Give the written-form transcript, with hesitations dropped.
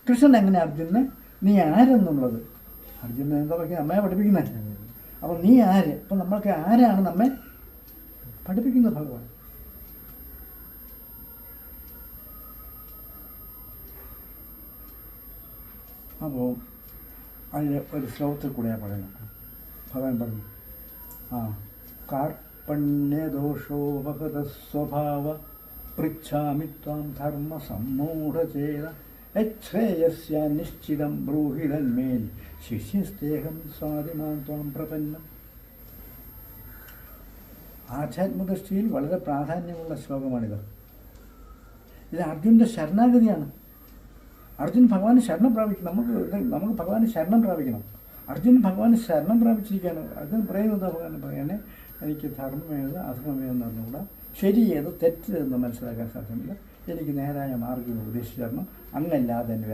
കൃഷ്ണൻ എങ്ങനെ അർജുനനെ നീ ആരെന്നുള്ളത്, അർജുനൻ എന്താ പറയുക, അമ്മയെ പഠിപ്പിക്കുന്നത്. അപ്പം നീ ആര്, അപ്പം നമ്മൾക്ക് ആരാണ് നമ്മെ പഠിപ്പിക്കുന്നത്? ഭഗവാൻ. അപ്പോൾ അതിൽ ഒരു ശ്ലോകത്തിൽ കൂടെയാണ് പറയുന്നത്. ഭഗവാൻ പറഞ്ഞു, കാർപ്പണ്യദോഷോപഹത സ്വഭാവ പൃച്ഛാമി ത്വാം ധർമ്മ സമ്മൂഢചേത യച്ഛ്രേയസ്യ നിശ്ചിതം ബ്രൂഹിതന്മേൽ ശിഷ്യസ്തേഹം സ്വാതിമാൻ ത്വാം പ്രപന്നം. ആധ്യാത്മദൃഷ്ടിയിൽ വളരെ പ്രാധാന്യമുള്ള ശ്ലോകമാണിത്. ഇത് അർജുനൻ്റെ ശരണാഗതിയാണ്. അർജുൻ ഭഗവാന് ശരണം പ്രാപിക്കണം. നമുക്ക് ഭഗവാന് ശരണം പ്രാപിക്കണം. അർജുൻ ഭഗവാന് ശരണം പ്രാപിച്ചിരിക്കുകയാണ്. അർജുൻ പറയുന്നത് ഭഗവാൻ പറയണേ, എനിക്ക് ധർമ്മമേത് അധർമ്മമേതെന്ന് പറഞ്ഞുകൂടാ, ശരി ഏത് തെറ്റ് എന്ന് മനസ്സിലാക്കാൻ സാധ്യമല്ല, എനിക്ക് നേരായ മാർഗ്ഗം ഉപദേശിച്ചു തരണം, അങ്ങല്ലാതെ തന്നെ